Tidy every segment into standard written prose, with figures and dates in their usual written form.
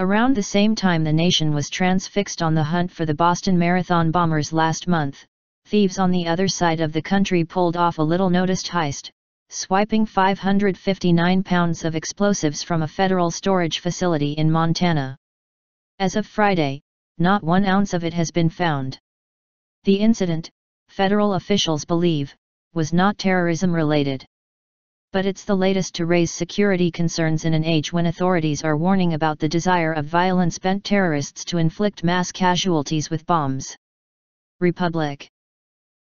Around the same time the nation was transfixed on the hunt for the Boston Marathon bombers last month, thieves on the other side of the country pulled off a little-noticed heist, swiping 559 pounds of explosives from a federal storage facility in Montana. As of Friday, not 1 ounce of it has been found. The incident, federal officials believe, was not terrorism-related. But it's the latest to raise security concerns in an age when authorities are warning about the desire of violence-bent terrorists to inflict mass casualties with bombs. Republic.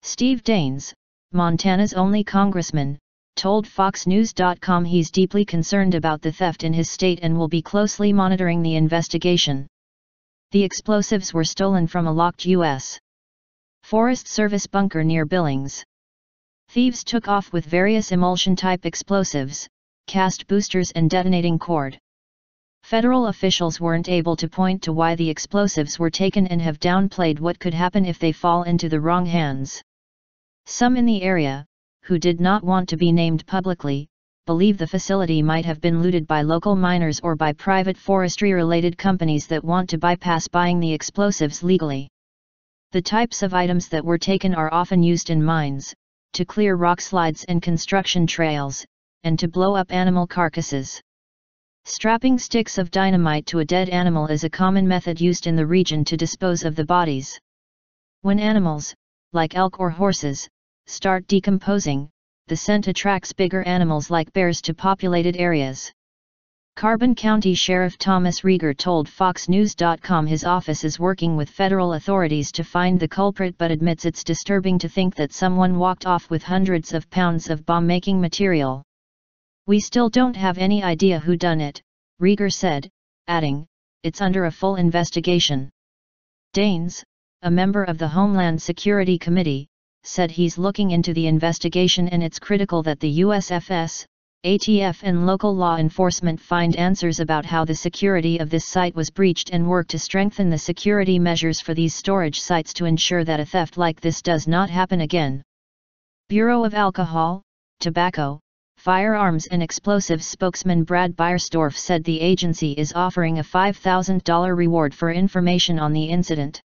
Steve Daines, Montana's only congressman, told FoxNews.com he's deeply concerned about the theft in his state and will be closely monitoring the investigation. The explosives were stolen from a locked U.S. Forest Service bunker near Billings. Thieves took off with various emulsion-type explosives, cast boosters and detonating cord. Federal officials weren't able to point to why the explosives were taken and have downplayed what could happen if they fall into the wrong hands. Some in the area, who did not want to be named publicly, believe the facility might have been looted by local miners or by private forestry-related companies that want to bypass buying the explosives legally. The types of items that were taken are often used in mines, to clear rock slides and construction trails, and to blow up animal carcasses. Strapping sticks of dynamite to a dead animal is a common method used in the region to dispose of the bodies. When animals, like elk or horses, start decomposing, the scent attracts bigger animals like bears to populated areas. Carbon County Sheriff Thomas Rieger told FoxNews.com his office is working with federal authorities to find the culprit but admits it's disturbing to think that someone walked off with hundreds of pounds of bomb-making material. "We still don't have any idea who done it," Rieger said, adding, "It's under a full investigation." Daines, a member of the Homeland Security Committee, said he's looking into the investigation and it's critical that the USFS, ATF and local law enforcement find answers about how the security of this site was breached and work to strengthen the security measures for these storage sites to ensure that a theft like this does not happen again. Bureau of Alcohol, Tobacco, Firearms and Explosives spokesman Brad Byersdorf said the agency is offering a $5,000 reward for information on the incident.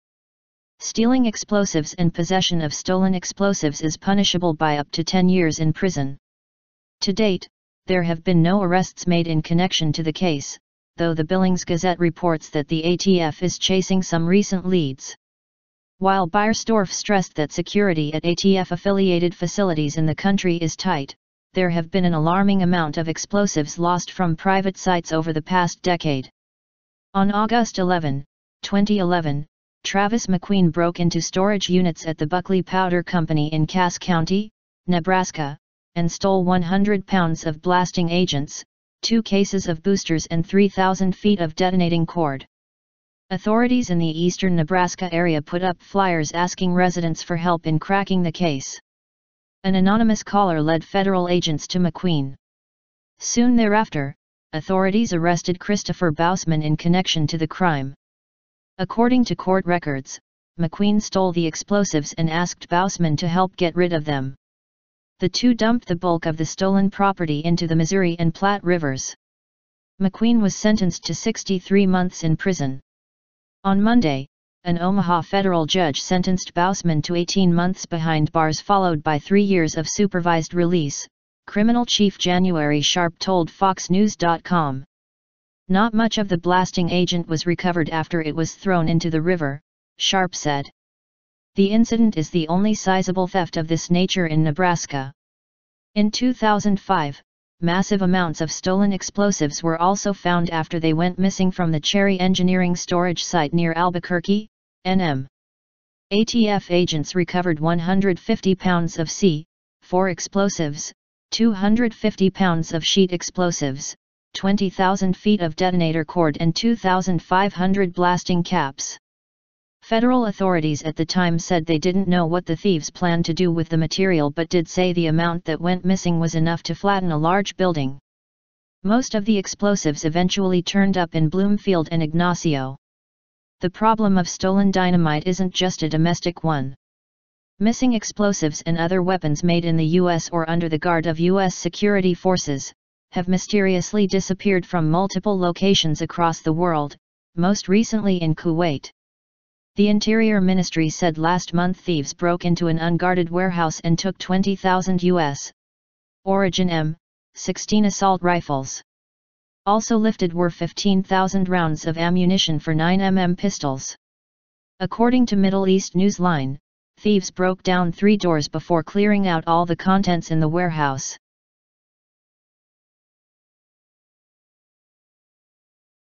Stealing explosives and possession of stolen explosives is punishable by up to 10 years in prison. To date, there have been no arrests made in connection to the case, though the Billings Gazette reports that the ATF is chasing some recent leads. While Byersdorf stressed that security at ATF-affiliated facilities in the country is tight, there have been an alarming amount of explosives lost from private sites over the past decade. On August 11, 2011, Travis McQueen broke into storage units at the Buckley Powder Company in Cass County, Nebraska, and stole 100 pounds of blasting agents, 2 cases of boosters and 3,000 feet of detonating cord. Authorities in the eastern Nebraska area put up flyers asking residents for help in cracking the case. An anonymous caller led federal agents to McQueen. Soon thereafter, authorities arrested Christopher Bausman in connection to the crime. According to court records, McQueen stole the explosives and asked Bausman to help get rid of them. The two dumped the bulk of the stolen property into the Missouri and Platte rivers. McQueen was sentenced to 63 months in prison. On Monday, an Omaha federal judge sentenced Bausman to 18 months behind bars followed by 3 years of supervised release, criminal chief January Sharp told FoxNews.com. Not much of the blasting agent was recovered after it was thrown into the river, Sharp said. The incident is the only sizable theft of this nature in Nebraska. In 2005, massive amounts of stolen explosives were also found after they went missing from the Cherry Engineering storage site near Albuquerque, NM. ATF agents recovered 150 pounds of C4 explosives, 250 pounds of sheet explosives, 20,000 feet of detonator cord and 2,500 blasting caps. Federal authorities at the time said they didn't know what the thieves planned to do with the material but did say the amount that went missing was enough to flatten a large building. Most of the explosives eventually turned up in Bloomfield and Ignacio. The problem of stolen dynamite isn't just a domestic one. Missing explosives and other weapons made in the U.S. or under the guard of U.S. security forces have mysteriously disappeared from multiple locations across the world, most recently in Kuwait. The Interior Ministry said last month thieves broke into an unguarded warehouse and took 20,000 U.S. origin M16 assault rifles. Also lifted were 15,000 rounds of ammunition for 9mm pistols. According to Middle East Newsline, thieves broke down 3 doors before clearing out all the contents in the warehouse.